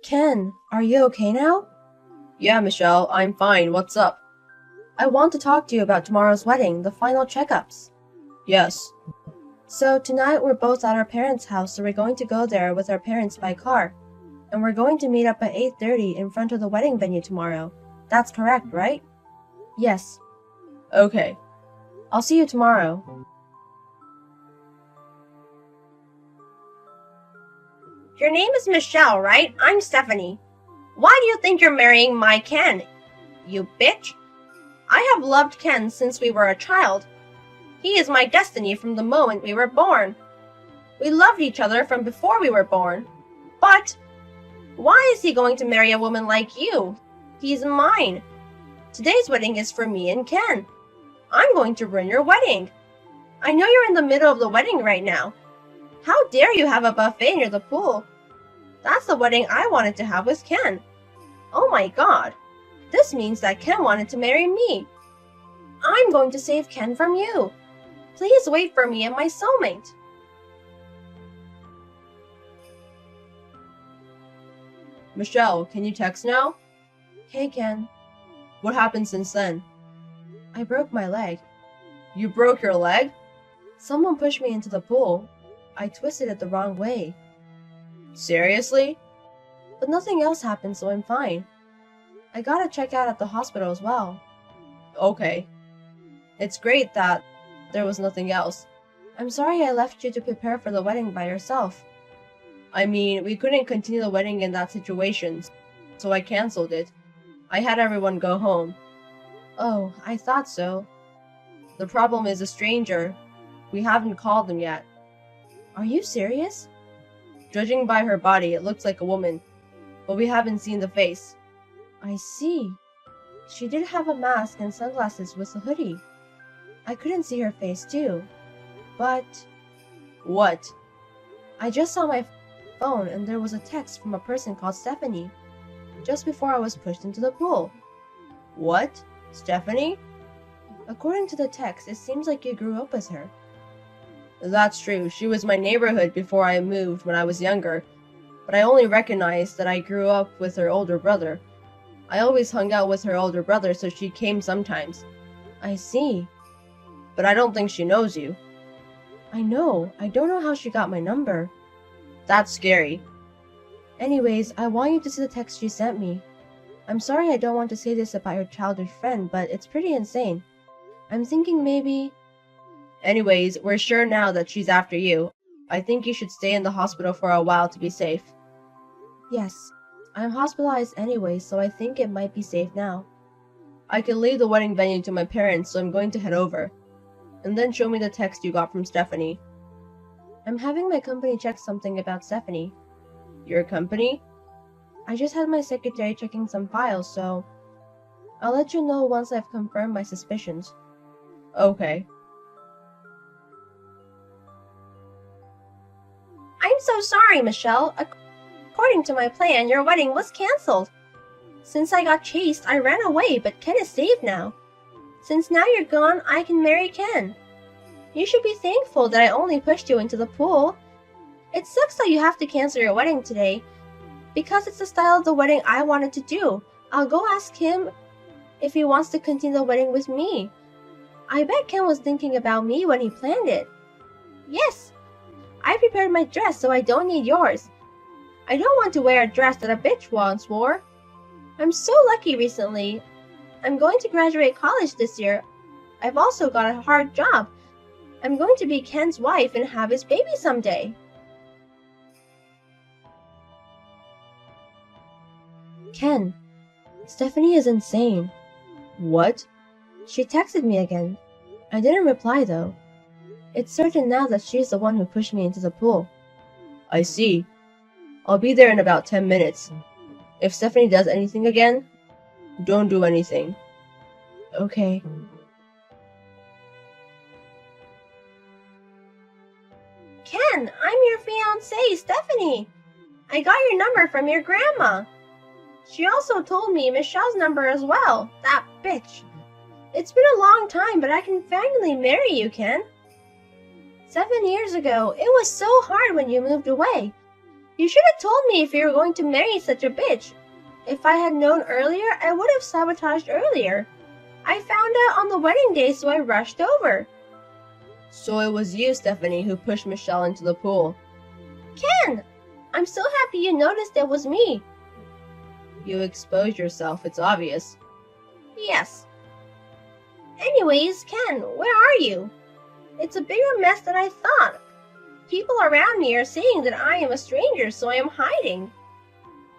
Ken, are you okay now? Yeah, Michelle, I'm fine. What's up? I want to talk to you about tomorrow's wedding, the final checkups. Yes. So tonight we're both at our parents' house, so we're going to go there with our parents by car. And we're going to meet up at 8:30 in front of the wedding venue tomorrow. That's correct, right? Yes. Okay. I'll see you tomorrow. Your name is Michelle, right? I'm Stephanie. Why do you think you're marrying my Ken, you bitch? I have loved Ken since we were a child. He is my destiny from the moment we were born. We loved each other from before we were born. But why is he going to marry a woman like you? He's mine. Today's wedding is for me and Ken. I'm going to ruin your wedding. I know you're in the middle of the wedding right now. How dare you have a buffet near the pool? That's the wedding I wanted to have with Ken. Oh my god. This means that Ken wanted to marry me. I'm going to save Ken from you. Please wait for me and my soulmate. Michelle, can you text now? Hey, Ken. What happened since then? I broke my leg. You broke your leg? Someone pushed me into the pool. I twisted it the wrong way. Seriously? But nothing else happened, so I'm fine. I got a check out at the hospital as well. Okay. It's great that there was nothing else. I'm sorry I left you to prepare for the wedding by yourself. I mean, we couldn't continue the wedding in that situation, so I canceled it. I had everyone go home. Oh, I thought so. The problem is a stranger. We haven't called them yet. Are you serious? Judging by her body, it looks like a woman, but we haven't seen the face. I see. She did have a mask and sunglasses with a hoodie. I couldn't see her face too. But What? I just saw my phone and there was a text from a person called Stephanie just before I was pushed into the pool. What? Stephanie? According to the text, it seems like you grew up with her. That's true. She was my neighborhood before I moved when I was younger, but I only recognized that I grew up with her older brother. I always hung out with her older brother, so she came sometimes. I see. But I don't think she knows you. I know. I don't know how she got my number. That's scary. Anyways, I want you to see the text she sent me. I'm sorry I don't want to say this about your childish friend, but it's pretty insane. I'm thinking maybe... Anyways, we're sure now that she's after you. I think you should stay in the hospital for a while to be safe. Yes. I'm hospitalized anyway, so I think it might be safe now. I can leave the wedding venue to my parents, so I'm going to head over. And then show me the text you got from Stephanie. I'm having my company check something about Stephanie. Your company? I just had my secretary checking some files, so... I'll let you know once I've confirmed my suspicions. Okay. I'm so sorry, Michelle. According to my plan, your wedding was cancelled. Since I got chased, I ran away, but Ken is safe now. Since now you're gone, I can marry Ken. You should be thankful that I only pushed you into the pool. It sucks that you have to cancel your wedding today, because it's the style of the wedding I wanted to do. I'll go ask him if he wants to continue the wedding with me. I bet Ken was thinking about me when he planned it. Yes, I prepared my dress, so I don't need yours. I don't want to wear a dress that a bitch once wore. I'm so lucky recently. I'm going to graduate college this year. I've also got a hard job. I'm going to be Ken's wife and have his baby someday. Ken, Stephanie is insane. What? She texted me again. I didn't reply though. It's certain now that she's the one who pushed me into the pool. I see. I'll be there in about 10 minutes. If Stephanie does anything again, don't do anything. Okay. Ken, I'm your fiancée, Stephanie. I got your number from your grandma. She also told me Michelle's number as well, that bitch. It's been a long time, but I can finally marry you, Ken. 7 years ago, it was so hard when you moved away. You should have told me if you were going to marry such a bitch. If I had known earlier, I would have sabotaged earlier. I found out on the wedding day, so I rushed over. So it was you, Stephanie, who pushed Michelle into the pool. Ken! I'm so happy you noticed it was me. You exposed yourself, it's obvious. Yes. Anyways, Ken, where are you? It's a bigger mess than I thought. People around me are saying that I am a stranger, so I am hiding.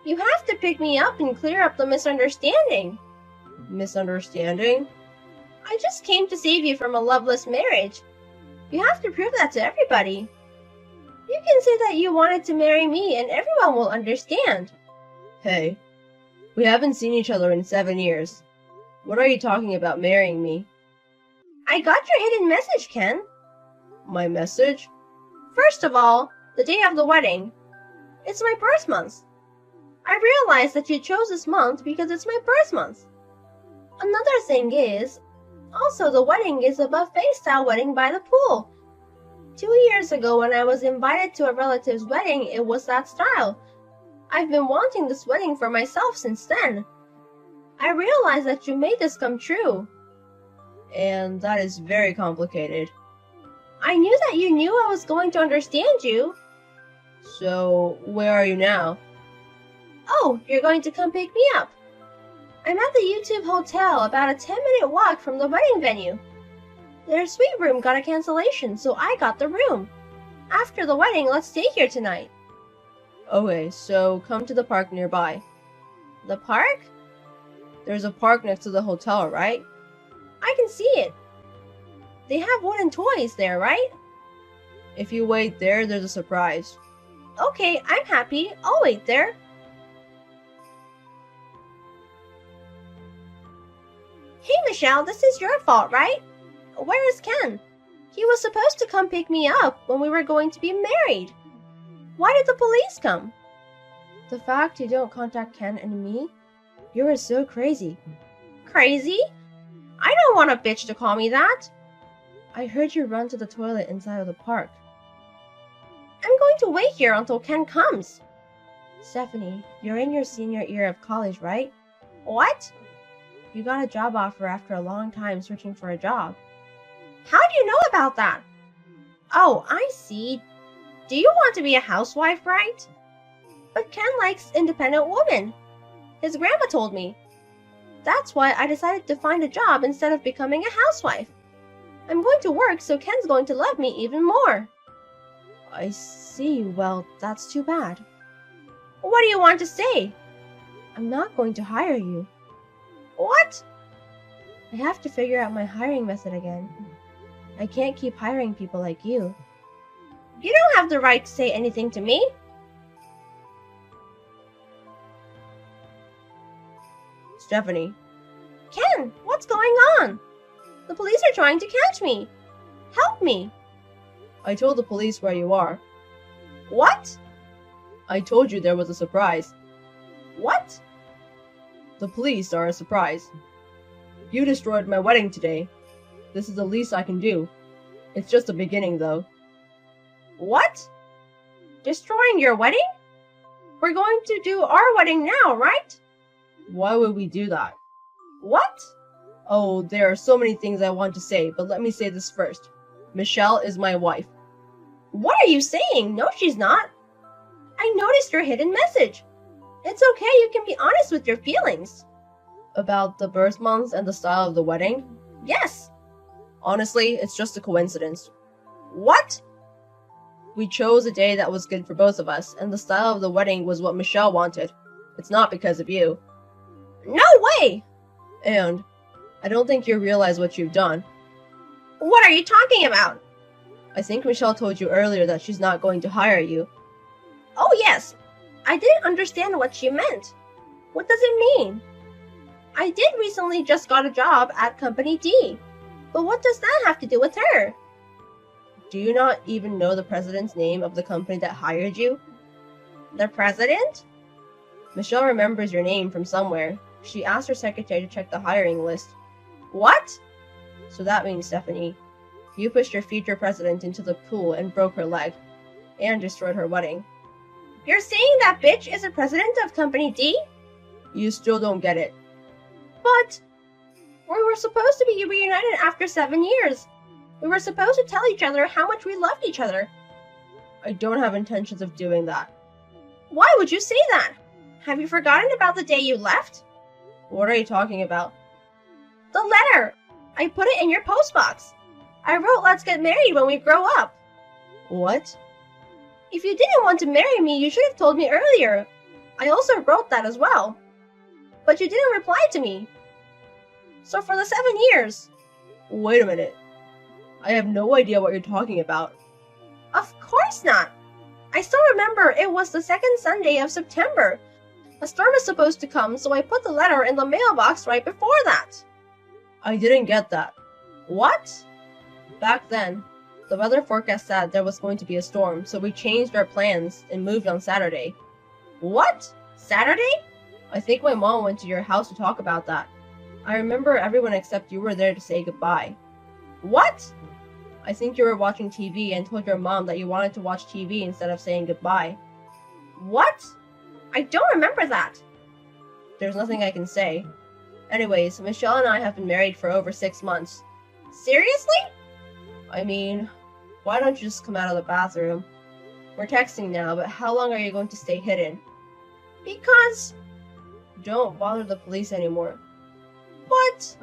You have to pick me up and clear up the misunderstanding. Misunderstanding? I just came to save you from a loveless marriage. You have to prove that to everybody. You can say that you wanted to marry me and everyone will understand. Hey, we haven't seen each other in 7 years. What are you talking about marrying me? I got your hidden message, Ken. My message? First of all, the day of the wedding. It's my birth month. I realized that you chose this month because it's my birth month. Another thing is, also the wedding is a buffet-style wedding by the pool. 2 years ago when I was invited to a relative's wedding, it was that style. I've been wanting this wedding for myself since then. I realized that you made this come true. And that is very complicated. I knew that you knew I was going to understand you. So, where are you now? Oh, you're going to come pick me up. I'm at the YouTube Hotel, about a 10-minute walk from the wedding venue. Their suite room got a cancellation, so I got the room. After the wedding, let's stay here tonight. Okay, so come to the park nearby. The park? There's a park next to the hotel, right? I can see it. They have wooden toys there, right? If you wait there, there's a surprise. Okay, I'm happy. I'll wait there. Hey, Michelle, this is your fault, right? Where is Ken? He was supposed to come pick me up when we were going to be married. Why did the police come? The fact you don't contact Ken and me? You are so crazy. Crazy? I don't want a bitch to call me that. I heard you run to the toilet inside of the park. I'm going to wait here until Ken comes. Stephanie, you're in your senior year of college, right? What? You got a job offer after a long time searching for a job. How do you know about that? Oh, I see. Do you want to be a housewife, right? But Ken likes independent women. His grandma told me. That's why I decided to find a job instead of becoming a housewife. I'm going to work, so Ken's going to love me even more. I see. Well, that's too bad. What do you want to say? I'm not going to hire you. What? I have to figure out my hiring method again. I can't keep hiring people like you. You don't have the right to say anything to me. Stephanie. Ken, what's going on? The police are trying to catch me. Help me. I told the police where you are. What? I told you there was a surprise. What? The police are a surprise. You destroyed my wedding today. This is the least I can do. It's just the beginning, though. What? Destroying your wedding? We're going to do our wedding now, right? Why would we do that? What? Oh, there are so many things I want to say, but let me say this first. Michelle is my wife. What are you saying? No, she's not. I noticed your hidden message. It's okay, you can be honest with your feelings. About the birth month and the style of the wedding? Yes. Honestly, it's just a coincidence. What? We chose a day that was good for both of us, and the style of the wedding was what Michelle wanted. It's not because of you. No way! And I don't think you realize what you've done. What are you talking about? I think Michelle told you earlier that she's not going to hire you. Oh yes, I didn't understand what she meant. What does it mean? I did recently just got a job at Company D, but what does that have to do with her? Do you not even know the president's name of the company that hired you? The president? Michelle remembers your name from somewhere. She asked her secretary to check the hiring list. What? So that means, Stephanie, you pushed your future president into the pool and broke her leg, and destroyed her wedding. You're saying that bitch is the president of Company D? You still don't get it. But we were supposed to be reunited after 7 years. We were supposed to tell each other how much we loved each other. I don't have intentions of doing that. Why would you say that? Have you forgotten about the day you left? What are you talking about? The letter! I put it in your postbox. I wrote let's get married when we grow up. What? If you didn't want to marry me, you should have told me earlier. I also wrote that as well. But you didn't reply to me. So for the 7 years... Wait a minute. I have no idea what you're talking about. Of course not. I still remember it was the second Sunday of September. A storm is supposed to come, so I put the letter in the mailbox right before that. I didn't get that. What? Back then, the weather forecast said there was going to be a storm, so we changed our plans and moved on Saturday. What? Saturday? I think my mom went to your house to talk about that. I remember everyone except you were there to say goodbye. What? I think you were watching TV and told your mom that you wanted to watch TV instead of saying goodbye. What? I don't remember that. There's nothing I can say. Anyways, Michelle and I have been married for over 6 months. Seriously? I mean, why don't you just come out of the bathroom? We're texting now, but how long are you going to stay hidden? Because... Don't bother the police anymore. But...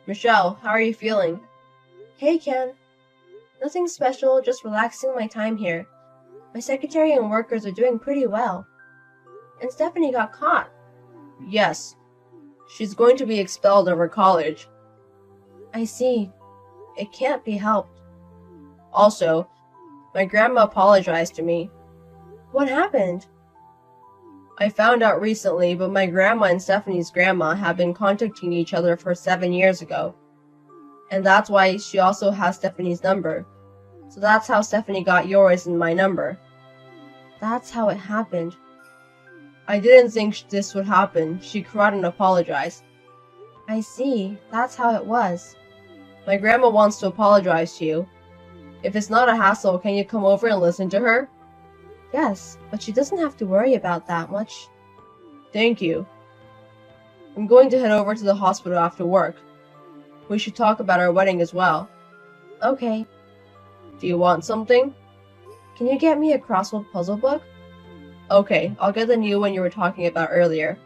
Michelle, how are you feeling? Hey, Ken. Nothing special, just relaxing my time here. My secretary and workers are doing pretty well. And Stephanie got caught. Yes. She's going to be expelled of her college. I see. It can't be helped. Also, my grandma apologized to me. What happened? I found out recently, but my grandma and Stephanie's grandma have been contacting each other for 7 years ago. And that's why she also has Stephanie's number. So that's how Stephanie got yours and my number. That's how it happened. I didn't think this would happen. She cried and apologized. I see. That's how it was. My grandma wants to apologize to you. If it's not a hassle, can you come over and listen to her? Yes, but she doesn't have to worry about that much. Thank you. I'm going to head over to the hospital after work. We should talk about our wedding as well. Okay. Do you want something? Can you get me a crossword puzzle book? Okay, I'll get the new one you were talking about earlier.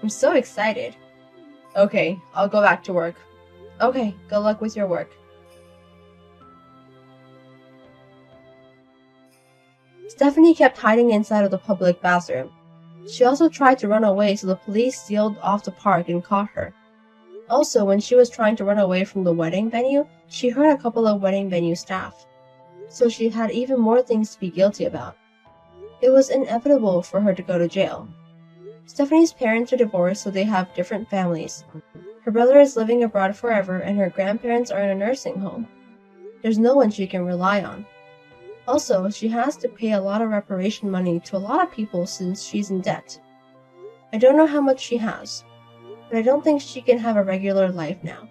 I'm so excited. Okay, I'll go back to work. Okay, good luck with your work. Stephanie kept hiding inside of the public bathroom. She also tried to run away, so the police sealed off the park and caught her. Also, when she was trying to run away from the wedding venue, she hurt a couple of wedding venue staff. So she had even more things to be guilty about. It was inevitable for her to go to jail. Stephanie's parents are divorced, so they have different families. Her brother is living abroad forever, and her grandparents are in a nursing home. There's no one she can rely on. Also, she has to pay a lot of reparation money to a lot of people since she's in debt. I don't know how much she has, but I don't think she can have a regular life now.